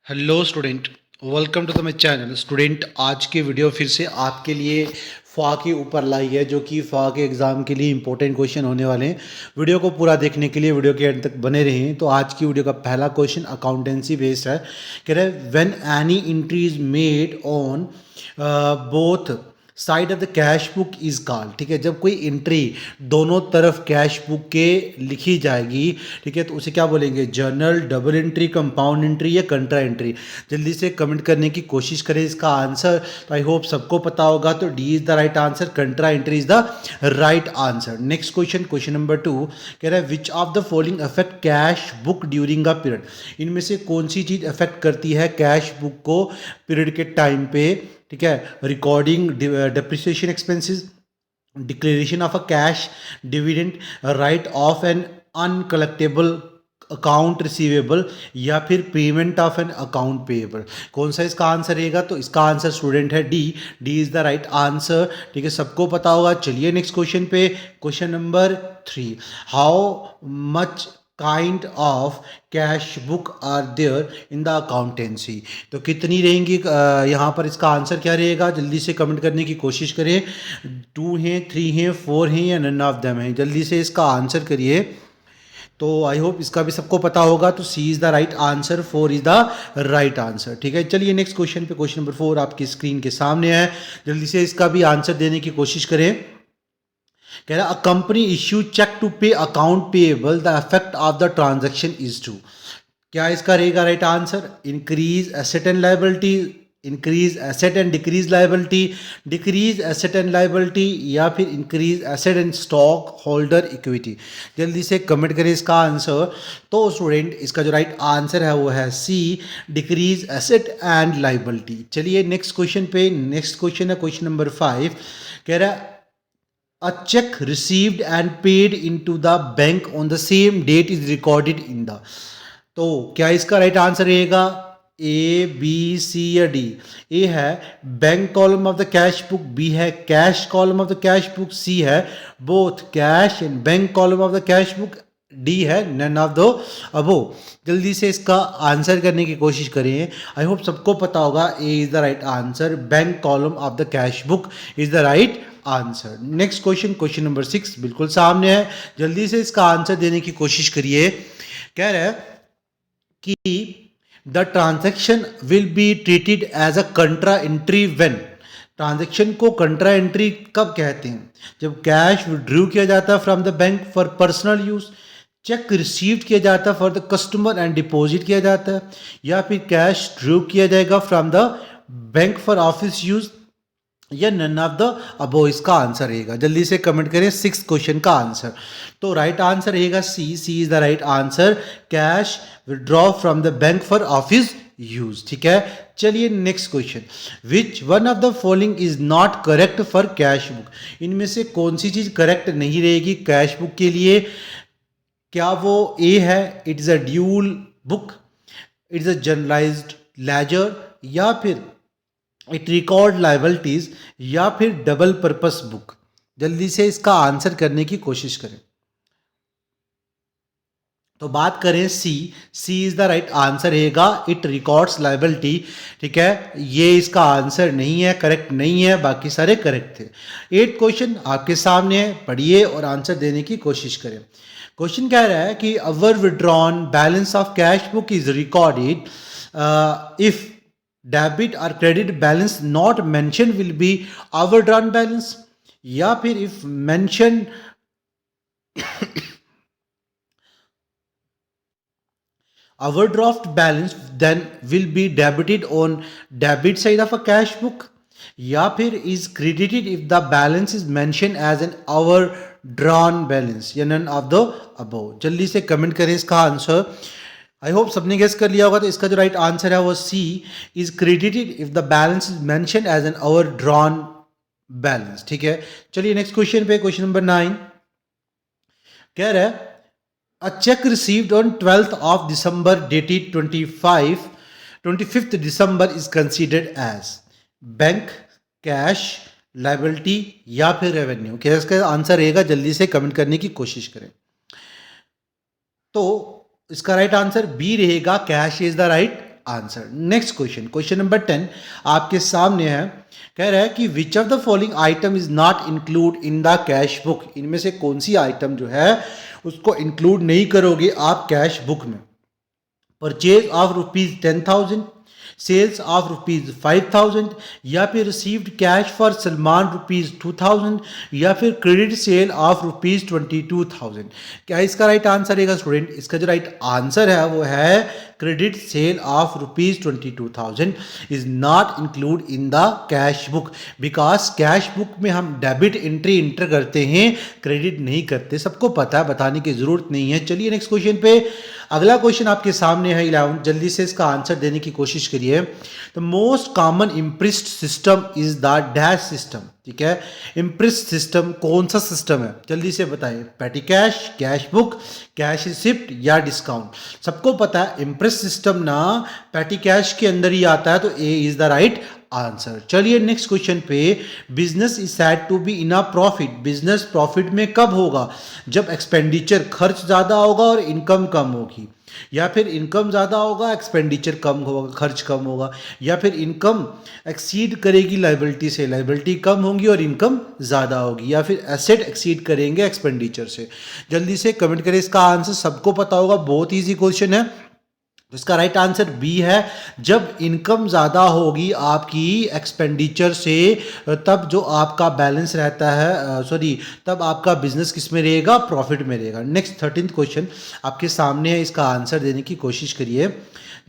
Hello student, welcome to the my channel. Student, आज की video फिर से आपके लिए फ़ा के ऊपर लाई है, जो कि फ़ा के एग्ज़ाम के लिए इंपॉर्टेंट क्वेश्चन होने वाले हैं। वीडियो को पूरा देखने के लिए वीडियो के एंड तक बने रहें। तो आज की वीडियो का पहला क्वेश्चन अकाउंटेंसी बेस्ड है। कह रहे हैं when any entry is made on both side of the cash book is called. ठीक है, जब कोई एंट्री दोनों तरफ कैश बुक के लिखी जाएगी, ठीक है, तो उसे क्या बोलेंगे? Journal, double entry, compound entry या कंट्रा एंट्री? जल्दी से कमेंट करने की कोशिश करें इसका आंसर। तो आई होप सबको पता होगा। तो D is the right answer, contra entry is the right answer. Next question, question number 2 कह रहा है which of the following affect cash book during a period. इनमें से कौन सी चीज अफेक्ट करती है कैश बुक को पीरियड के टाइम पे? ठीक है, recording depreciation expenses, declaration of a cash dividend, write off an uncollectable account receivable, या फिर payment of an account payable. कौन सा इसका आंसर रहेगा? तो इसका आंसर स्टूडेंट है D. D is the right answer. ठीक है, सबको पता होगा। चलिए नेक्स्ट क्वेश्चन पे, question number 3। How much kind of cash book are there in the accountancy. तो कितनी रहेंगी यहाँ पर? इसका आंसर क्या रहेगा? जल्दी से कमेंट करने की कोशिश करें। 2 हैं, 3 हैं, 4 हैं या नन ऑफ देम हैं? जल्दी से इसका आंसर करिए। तो आई होप इसका भी सबको पता होगा। तो C is the right answer, 4 is the right answer. ठीक है, चलिए नेक्स्ट क्वेश्चन पे, क्वेश्चन नंबर 4 आपकी स्क्रीन के सामने है। जल्दी से इसका भी आंसर देने की कोशिश करें। कह रहा a company issue cheque to pay account payable, the effect of the transaction is to. क्या इसका रहेगा right answer? Increase asset and liability, increase asset and decrease liability, decrease asset and liability, या फिर increase asset and stockholder equity? जल्दी से comment करें इसका answer. तो स्टूडेंट, इसका जो राइट आंसर है वो है सी, डिक्रीज एसेट एंड लायबिलिटी। चलिए नेक्स्ट क्वेश्चन पे, नेक्स्ट क्वेश्चन है क्वेश्चन नंबर 5। कह रहा है a check received and paid into the bank on the same date is recorded in the। तो क्या इसका राइट आंसर रहेगा? ए, बी, सी या डी? ए है bank column of the cash book, B है cash column of the cash book, C है both cash and bank column of the cash book, D है none of the above. जल्दी से इसका answer करने की कोशिश करिए। आई होप सबको पता होगा। A is the right answer, bank column of the cash book is the right answer. Next question, question number 6 बिल्कुल सामने है। जल्दी से इसका आंसर देने की कोशिश करिए। कह रहा है कि the transaction will be treated as a contra entry when. Transaction को कंट्रा एंट्री कब कहते हैं? जब कैश विड्रू किया जाता है from the bank for personal use, check received किया जाता है for the customer and deposit किया जाता है, या फिर कैश ड्रू किया जाएगा from the bank for office use, या नन ऑफ द अबो इसका आंसर रहेगा। जल्दी से कमेंट करें 6 क्वेश्चन का आंसर। तो राइट आंसर रहेगा C, C is the right answer, cash withdraw from the bank for office use. ठीक है, चलिए next question. Which one of the following is not correct for cash book. इनमें से कौन सी चीज करेक्ट नहीं रहेगी कैश बुक के लिए? क्या वो ए है it is a dual book, it is a generalized ledger, या फिर इट रिकॉर्ड लाइबिलिटीज, या फिर डबल पर्पस बुक? जल्दी से इसका आंसर करने की कोशिश करें। तो बात करें सी, C is the right answer रहेगा, इट रिकॉर्ड्स लाइबिलिटी। ठीक है, ये इसका आंसर नहीं है, करेक्ट नहीं है, बाकी सारे करेक्ट थे। 8 क्वेश्चन आपके सामने है, पढ़िए और आंसर देने की कोशिश करें। क्वेश्चन कह रहा है कि overdrawn balance of cash book is recorded if debit और credit balance not mention will be overdrawn balance, या फिर if mention overdraft balance then will be debited on debit side of a cash book, या फिर is credited if the balance is mentioned as an overdrawn balance, या none of the above? जल्दी से comment करें इसका answer. I hope सबने guess कर लिया होगा। तो इसका जो राइट आंसर है वो C, is credited if the balance is mention as an overdrawn balance. ठीक है, चलिए नेक्स्ट क्वेश्चन पे, क्वेश्चन नंबर 9 कह रहा है a check received on 12th of December dated 25th December is considered as bank, cash, liability, या फिर revenue? क्या इसका आंसर रहेगा? जल्दी से कमेंट करने की कोशिश करें। तो इसका राइट आंसर बी रहेगा, cash is the right answer. Next question, question number 10 आपके सामने है, कह रहा है कि विच of the following item is not include in the cash book, इनमें से कौन सी आइटम जो है उसको इंक्लूड नहीं करोगे आप कैश बुक में। परचेज ऑफ ₹10,000, सेल्स ऑफ ₹5,000, या फिर रिसीव्ड कैश फॉर सलमान ₹2,000, या फिर क्रेडिट सेल ऑफ ₹22,000। क्या इसका राइट आंसर रहेगा स्टूडेंट? इसका जो राइट आंसर है वो है credit sale of ₹22,000 is not include in the cash book, because cash book में हम डेबिट एंट्री इंटर करते हैं, क्रेडिट नहीं करते। सबको पता है, बताने की जरूरत नहीं है। चलिए नेक्स्ट क्वेश्चन पे, अगला क्वेश्चन आपके सामने है 11, जल्दी से इसका आंसर देने की कोशिश करिए। The most common impressed system is the dash system, ठीक है। इम्प्रेस्ड सिस्टम कौन सा सिस्टम है, जल्दी से बताइए। पेटी cash, cash book, cash receipt या डिस्काउंट? सबको पता है इम्प्रेस्ड सिस्टम ना पेटी कैश के अंदर ही आता है, तो A is the right answer. चलिए नेक्स्ट क्वेश्चन पे, business is said to be in a profit, business profit में कब होगा? जब एक्सपेंडिचर खर्च ज्यादा होगा और इनकम कम होगी, या फिर इनकम ज़्यादा होगा एक्सपेंडिचर कम होगा, खर्च कम होगा, या फिर इनकम एक्सीड करेगी लाइबिलिटी से, लाइबिलिटी कम होगी और इनकम ज़्यादा होगी, या फिर एसेट एक्सीड करेंगे एक्सपेंडिचर से। जल्दी से कमेंट करें, इसका आंसर सबको पता होगा, बहुत ईजी क्वेश्चन है। तो इसका राइट आंसर बी है, जब इनकम ज़्यादा होगी आपकी एक्सपेंडिचर से, तब जो आपका बैलेंस रहता है, तब आपका बिजनेस किस में रहेगा? प्रॉफिट में रहेगा। नेक्स्ट 13th क्वेश्चन आपके सामने है, इसका आंसर देने की कोशिश करिए।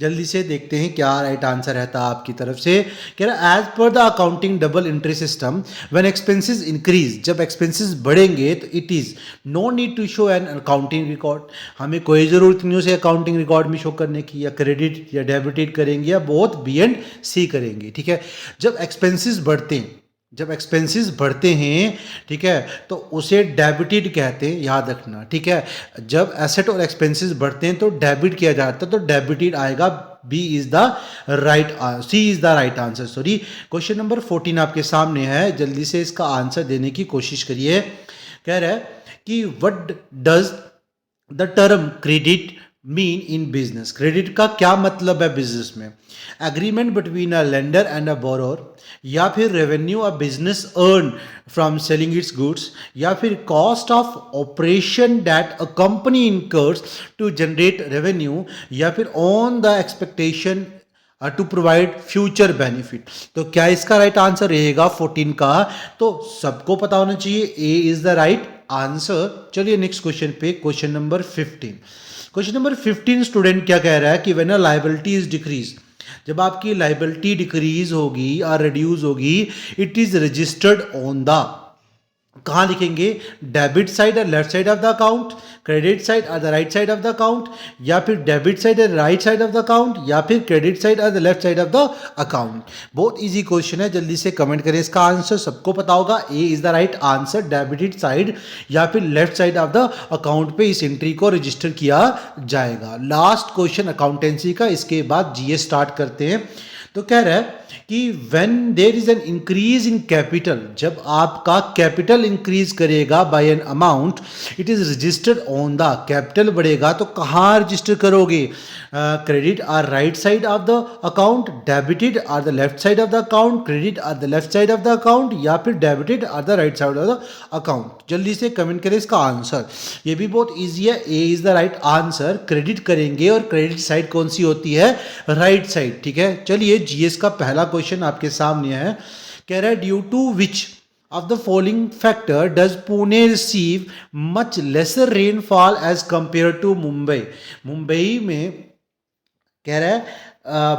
जल्दी से देखते हैं क्या राइट आंसर रहता है आपकी तरफ से। कह रहा है as per the accounting double entry system when expenses increase, जब एक्सपेंसेस बढ़ेंगे तो it is no need to show an accounting record, हमें कोई ज़रूरत नहीं उसे अकाउंटिंग रिकॉर्ड में शो करने की, या क्रेडिट या डेबिटेड करेंगे या बोथ बी एंड सी करेंगे, ठीक है। जब एक्सपेंसेस बढ़ते हैं, जब एक्सपेंसेस बढ़ते हैं, ठीक है, तो उसे डेबिटेड कहते हैं, याद रखना, ठीक है। जब एसेट और एक्सपेंसेस बढ़ते हैं तो डेबिट किया जाता है, तो डेबिटेड आएगा, B is the right, C is the right answer. Sorry, question number 14 आपके सामने है, जल्दी से इसका आंसर देने की कोशिश करिए। कह रहा है कि what does the term credit mean in business, credit का क्या मतलब है बिजनेस में? Agreement between a lender and a borrower, या फिर revenue a business earn from selling its goods, या फिर cost of operation that a company incurs to generate revenue, या फिर on the expectation to provide future benefit. तो क्या इसका right answer रहेगा 14 का? तो सबको पता होना चाहिए, A is the right answer. चलिए नेक्स्ट क्वेश्चन पे, question number 15। Question number 15 student क्या कह रहा है कि when a liability is decrease, जब आपकी लायबिलिटी डिक्रीज होगी और रिड्यूस होगी, it is registered on the, कहाँ लिखेंगे? डेबिट साइड और left side of the account, credit side और the right side of the account, या फिर डेबिट साइड और right side of the account, या फिर क्रेडिट साइड और the left side of the account? बहुत इजी क्वेश्चन है, जल्दी से कमेंट करें, इसका आंसर सबको पता होगा, A is the right answer. Debited side या फिर left side of the account पे इस एंट्री को रजिस्टर किया जाएगा। लास्ट क्वेश्चन अकाउंटेंसी का, इसके बाद जीएस स्टार्ट करते हैं। तो कह रहा है कि when there is an increase in capital, जब आपका कैपिटल इंक्रीज करेगा by an amount, it is registered on the, capital बढ़ेगा तो कहाँ रजिस्टर करोगे? Credit are right side of the account, debited are the left side of the account, credit are the left side of the account, या फिर debited are the right side of the account? जल्दी से comment करें इसका answer. ये भी बहुत easy है, A is the right answer. Credit करेंगे और क्रेडिट साइड कौन सी होती है? राइट साइड, ठीक है। चलिए जीएस का पहला क्वेश्चन आपके सामने है, कह रहा है due to which of the following factor does Pune receive much lesser rainfall as compared to Mumbai? Mumbai में कह रहा है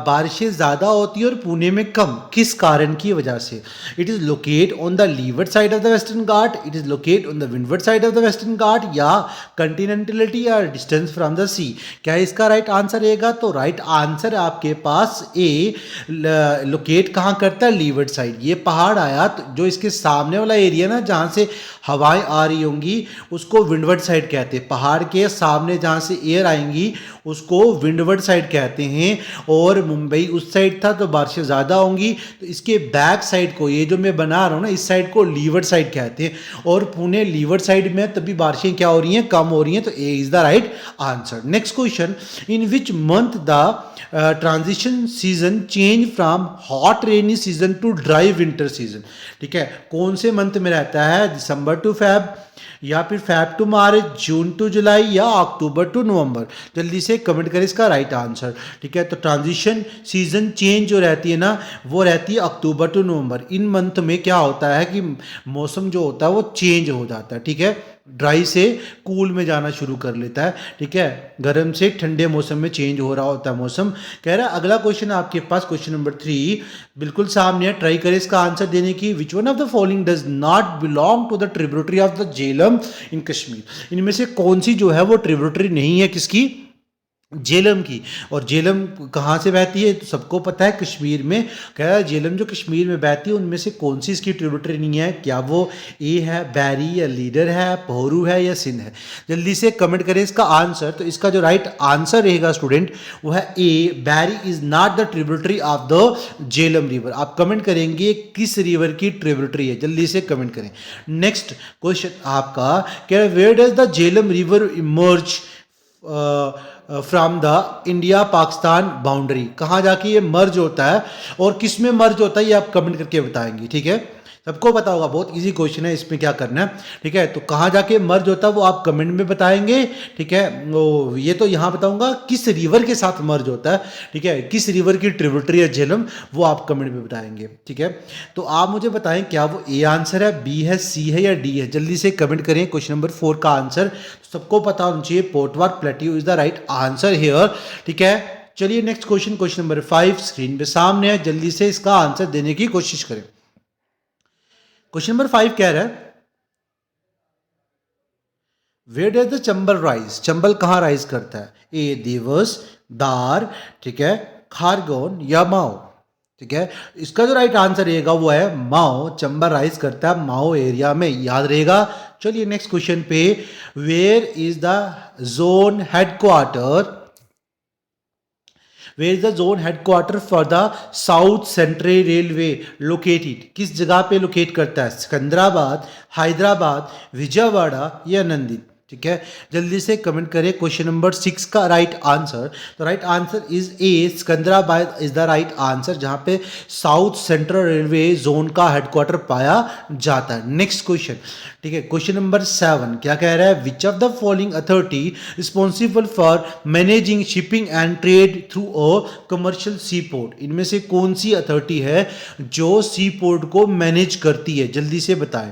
बारिशें ज़्यादा होती है और पुणे में कम, किस कारण की वजह से? It is locate on the leeward side of the western Ghat, it is locate on the windward side of the western Ghat, या कंटिनेंटलिटी या डिस्टेंस फ्रॉम द सी? क्या इसका राइट आंसर रहेगा? तो राइट आंसर आपके पास ए, लोकेट कहाँ करता है? Levered side. ये पहाड़ आया तो जो इसके सामने वाला एरिया ना, जहाँ से हवाएं आ रही होंगी, उसको विंडवर्ड साइड कहते हैं। पहाड़ के सामने जहाँ से एयर आएंगी उसको विंडवर्ड साइड कहते हैं। और मुंबई उस साइड था तो बारिशें ज़्यादा होंगी। तो इसके बैक साइड को, ये जो मैं बना रहा हूँ ना, इस साइड को लीवर्ड साइड कहते हैं, और पुणे लीवर्ड साइड में तभी बारिशें क्या हो रही हैं, कम हो रही हैं। तो A is the right answer. Next question, in which month the transition season change from hot rainy season two dry winter season. ठीक है, कौन से मंथ में रहता है, दिसंबर टू फेब, या फिर Feb to March, June to July, या अक्टूबर टू नवंबर। जल्दी से कमेंट करें इसका राइट आंसर। ठीक है, तो ट्रांजिशन सीजन चेंज जो रहती है ना, वो रहती है अक्टूबर टू नवंबर। इन मंथ में क्या होता है कि मौसम जो होता है वो चेंज हो जाता है। ठीक है, ड्राई से कूल में जाना शुरू कर लेता है। ठीक है, गर्म से ठंडे मौसम में चेंज हो रहा होता है मौसम। कह रहा है अगला क्वेश्चन आपके पास, क्वेश्चन नंबर 3 बिल्कुल सामने है, ट्राई करें इसका आंसर देने की। Which one of the following does not belong to the tributary of the Jhelum in Kashmir. इनमें से कौन सी जो है वो ट्रिब्यूटरी नहीं है किसकी, झेलम की। और झेलम कहाँ से बहती है, तो सबको पता है कश्मीर में। कह रहा है झेलम जो कश्मीर में बहती है उनमें से कौन सी इसकी ट्रिब्यूटरी नहीं है, क्या वो ए है बैरी, या लीडर है, पोहरू है, या सिंध है। जल्दी से कमेंट करें इसका आंसर। तो इसका जो राइट आंसर रहेगा स्टूडेंट वो है ए, बैरी is not the tributary of the Jhelum river. आप कमेंट करेंगे किस रिवर की ट्रिब्यूटरी है, जल्दी से कमेंट करें। नेक्स्ट क्वेश्चन आपका कह रहा है where does the Jhelum river emerge from the India Pakistan boundary. कहाँ जाके ये मर्ज होता है और किस में मर्ज होता है, ये आप कमेंट करके बताएंगे। ठीक है, सबको पता होगा, बहुत इजी क्वेश्चन है, इसमें क्या करना है। ठीक है, तो कहाँ जाके मर्ज होता है वो आप कमेंट में बताएंगे। ठीक है, वो ये तो यहाँ बताऊंगा किस रिवर के साथ मर्ज होता है। ठीक है, किस रिवर की ट्रिब्यूटरी है झेलम, वो आप कमेंट में बताएंगे। ठीक है, तो आप मुझे बताएं क्या वो ए आंसर है, बी है, सी है, या डी है। जल्दी से कमेंट करें। क्वेश्चन नंबर 4 का आंसर सबको पता होना चाहिए, Potwar plateau is the right answer here. ठीक है, चलिए next question, question number 5 screen पे सामने है, जल्दी से इसका आंसर देने की कोशिश करें। क्वेश्चन नंबर 5 कह रहा है where does the Chambal rise. Chambal कहाँ राइज करता है, ए देवस, दार, ठीक है, खारगोन, या माओ। ठीक है, इसका जो राइट आंसर रहेगा वो है माओ। चंबल राइज करता है माओ एरिया में, याद रहेगा। चलिए नेक्स्ट क्वेश्चन पे, where is the zone headquarter, where is the zone headquarter for the south central railway located. किस जगह पे लोकेट करता है, सिकंदराबाद, हैदराबाद, विजयवाड़ा, या नंदी। ठीक है, जल्दी से कमेंट करें क्वेश्चन नंबर 6 का राइट आंसर। तो right answer is a, Secunderabad is the right answer, जहां पे साउथ सेंट्रल रेलवे जोन का हेडक्वार्टर पाया जाता है। नेक्स्ट क्वेश्चन, ठीक है, क्वेश्चन नंबर 7 क्या कह रहा है, which of the following authority responsible for managing shipping and trade through a commercial sea port. इनमें से कौन सी अथॉरिटी है जो सी पोर्ट को मैनेज करती है, जल्दी से बताएं।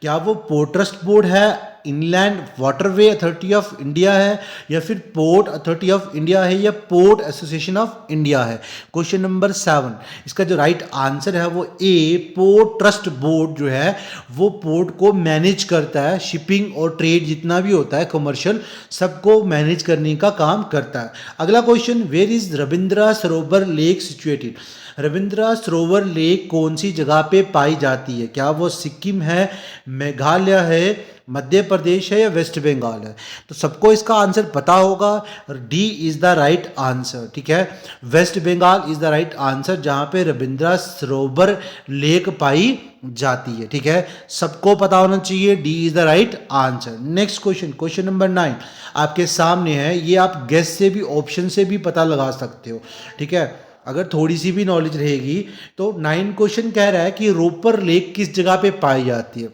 क्या वो पोर्ट ट्रस्ट बोर्ड है, inland waterway authority of India है, या फिर पोर्ट अथॉरिटी ऑफ इंडिया है, या पोर्ट एसोसिएशन ऑफ इंडिया है। क्वेश्चन नंबर 7 इसका जो राइट आंसर है वो ए, पोर्ट ट्रस्ट बोर्ड जो है वो पोर्ट को मैनेज करता है, शिपिंग और ट्रेड जितना भी होता है कमर्शियल सबको मैनेज करने का काम करता है। अगला question, where is Ravindra Sarovar lake situated. Ravindra Sarovar lake कौन सी जगह पे पाई जाती है, क्या वो सिक्किम है, मेघालय है, मध्य प्रदेश है, या वेस्ट बंगाल है। तो सबको इसका आंसर पता होगा, D is the right answer. ठीक है, West Bengal is the right answer, जहां पे रविंद्रा सरोवर लेक पाई जाती है। ठीक है, सबको पता होना चाहिए, D is the right answer. Next question, question number 9 आपके सामने है, ये आप गेस से भी, ऑप्शन से भी पता लगा सकते हो। ठीक है, अगर थोड़ी सी भी नॉलेज रहेगी तो 9 क्वेश्चन कह रहा है कि रोपर लेक किस जगह पे पाई जाती है।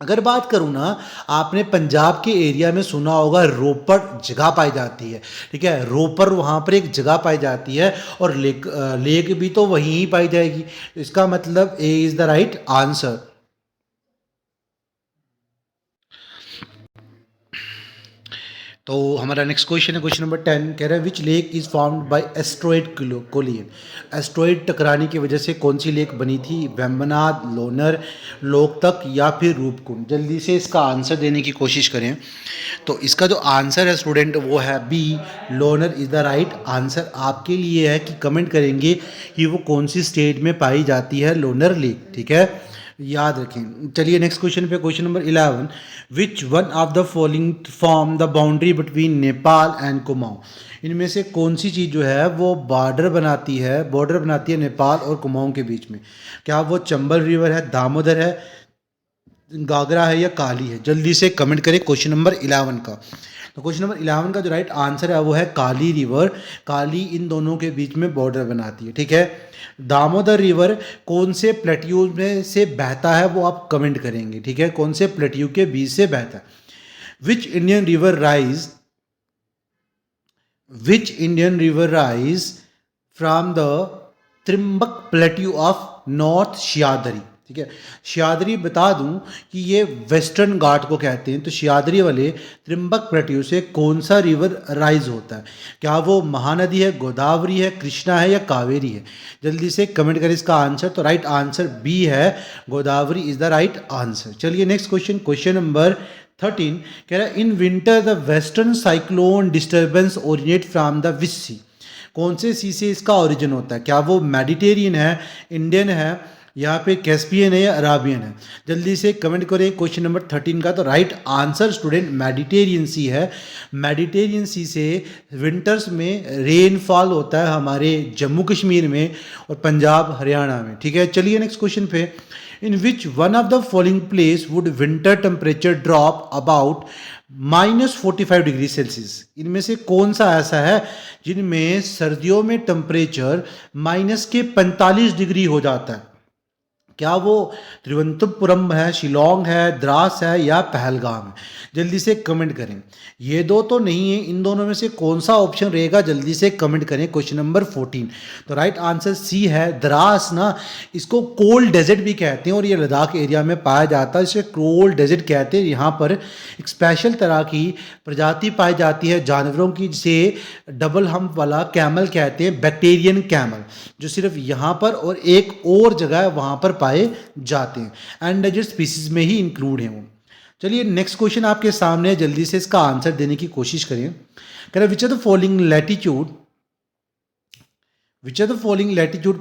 अगर बात करूँ ना, आपने पंजाब के एरिया में सुना होगा रोपर जगह पाई जाती है। ठीक है, रोपर वहाँ पर एक जगह पाई जाती है, और लेक भी तो वहीं ही पाई जाएगी। इसका मतलब A is the right answer. तो हमारा नेक्स्ट क्वेश्चन है, क्वेश्चन नंबर 10 कह रहा है which lake is found by asteroid collision. Asteroid टकराने की वजह से कौन सी लेक बनी थी, वेम्बनाड, लोनर, लोकतक, या फिर रूपकुंड। जल्दी से इसका आंसर देने की कोशिश करें। तो इसका जो आंसर है स्टूडेंट वो है B, loner is the right answer. आपके लिए है कि कमेंट करेंगे कि वो कौन सी स्टेट में पाई जाती है लोनर लेक। ठीक है, याद रखें। चलिए नेक्स्ट क्वेश्चन पे, question number 11, which one of the following form the boundary between Nepal and Kumaon. इनमें से कौन सी चीज़ जो है वो बॉर्डर बनाती है नेपाल और कुमाऊं के बीच में। क्या वो चंबल रिवर है, दामोदर है, गागरा है या काली है। जल्दी से कमेंट करें क्वेश्चन नंबर 11 का। तो क्वेश्चन नंबर 11 का जो राइट आंसर है वो है काली रिवर। काली इन दोनों के बीच में बॉर्डर बनाती है, ठीक है। दामोदर रिवर कौन से प्लेट्यू में से बहता है वो आप कमेंट करेंगे, ठीक है, कौन से प्लेट्यू के बीच से बहता है। Which Indian river rise from the Trimbak plateau of north Sahyadri, ठीक है। शियादरी बता दूं कि ये वेस्टर्न घाट को कहते हैं। तो शियादरी वाले त्रिम्बक प्लेट्यू से कौन सा रिवर राइज होता है। क्या वो महानदी है, गोदावरी है, कृष्णा है या कावेरी है। जल्दी से कमेंट करें इसका आंसर। तो राइट आंसर बी है, Godavari is the right answer. चलिए नेक्स्ट क्वेश्चन, क्वेश्चन नंबर 13 कह रहा है in winter the western cyclone disturbance originate from the which sea. कौन से सी से इसका ओरिजिन होता है। क्या वो मेडिटेरियन है, इंडियन है, यहाँ पे कैस्पियन है या अराबियन है। जल्दी से कमेंट करें क्वेश्चन नंबर 13 का। तो राइट आंसर स्टूडेंट मेडिटेरियन सी है। मेडिटेरियन सी से विंटर्स में रेनफॉल होता है हमारे जम्मू कश्मीर में और पंजाब हरियाणा में, ठीक है। चलिए नेक्स्ट क्वेश्चन पे, in which one of the following place would winter temperature drop about -45 degree Celsius. इनमें से कौन सा ऐसा है जिनमें सर्दियों में टेम्परेचर -45 डिग्री हो जाता है। क्या वो तिरुवनंतपुरम है, शिलोंग है, द्रास है या पहलगाम है। जल्दी से कमेंट करें। ये दो तो नहीं है, इन दोनों में से कौन सा ऑप्शन रहेगा जल्दी से कमेंट करें। Question number 14। तो राइट आंसर सी है, द्रास ना, इसको कोल्ड डेजर्ट भी कहते हैं और ये लद्दाख एरिया में पाया जाता है, इसे कोल्ड डेजर्ट कहते हैं। यहाँ पर एक स्पेशल तरह की प्रजाति पाई जाती है जानवरों की, जिसे डबल हम्प वाला कैमल कहते हैं, बैक्टीरियन कैमल, जो सिर्फ यहाँ पर और एक और जगह वहाँ पर पाए जाते हैं। एंडेंजर्ड स्पीसीज में ही इंक्लूड है वो। चलिए नेक्स्ट क्वेश्चन आपके सामने है, जल्दी से इसका आंसर देने की कोशिश करें। कह रहे which are the following latitude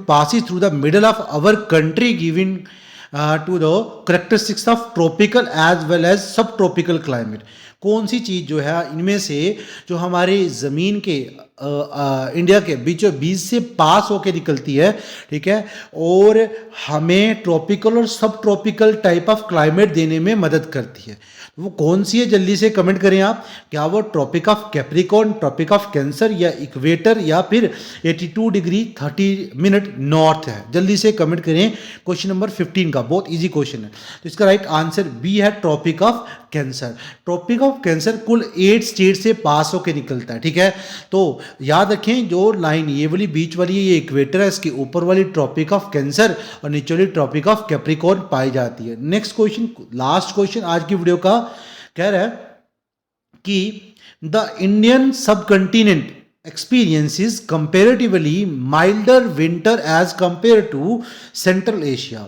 passes through the middle of our country giving to the characteristics of tropical as well as subtropical climate। कौन सी चीज़ जो है इनमें से जो हमारे ज़मीन के इंडिया के बीचों बीच से पास होके निकलती है, ठीक है, और हमें ट्रॉपिकल और सब ट्रॉपिकल टाइप ऑफ क्लाइमेट देने में मदद करती है। वो कौन सी है जल्दी से कमेंट करें आप। क्या वो Tropic of Capricorn, Tropic of Cancer या इक्वेटर या फिर 82 डिग्री 30 मिनट नॉर्थ है। जल्दी से कमेंट करें क्वेश्चन नंबर 15 का, बहुत इजी क्वेश्चन है। तो इसका राइट आंसर बी है, Tropic of Cancer. Tropic of Cancer कुल 8 स्टेट से पास होकर निकलता है, ठीक है। तो याद रखें जो लाइन ये वाली बीच वाली है ये इक्वेटर है, इसके ऊपर वाली ट्रॉपिक ऑफ कैंसर और नीचे वाली ट्रॉपिक ऑफ कैप्रिकॉर्न पाई जाती है। नेक्स्ट क्वेश्चन, लास्ट क्वेश्चन आज की वीडियो का, कह रहा है कि the Indian subcontinent experiences comparatively milder winter as compared to Central Asia।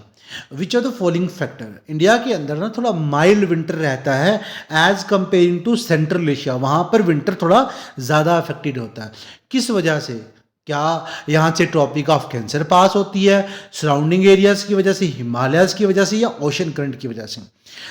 Which are the following factor. India के अंदर ना थोड़ा माइल्ड विंटर रहता है as comparing to Central Asia, वहाँ पर विंटर थोड़ा ज़्यादा अफेक्टेड होता है। किस वजह से। क्या यहाँ से ट्रॉपिक ऑफ कैंसर पास होती है, सराउंडिंग एरियाज की वजह से, हिमालयाज की वजह से या ओशन करंट की वजह से।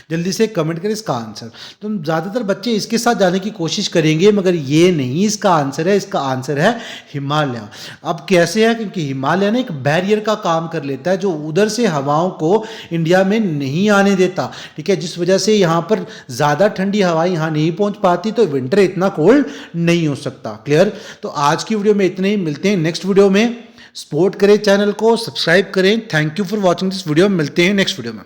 जल्दी से कमेंट करें इसका आंसर। तो ज़्यादातर बच्चे इसके साथ जाने की कोशिश करेंगे मगर ये नहीं इसका आंसर है, इसका आंसर है हिमालय। अब कैसे है, क्योंकि हिमालय ना एक बैरियर का काम कर लेता है जो उधर से हवाओं को इंडिया में नहीं आने देता, ठीक है, जिस वजह से यहाँ पर ज़्यादा ठंडी हवाएं यहाँ नहीं पहुँच पाती, तो विंटर इतना कोल्ड नहीं हो सकता। क्लियर। तो आज की वीडियो में इतने ही, मिलते हैं नेक्स्ट वीडियो में। सपोर्ट करें चैनल को, सब्सक्राइब करें। Thank you for watching this video. मिलते हैं नेक्स्ट वीडियो में।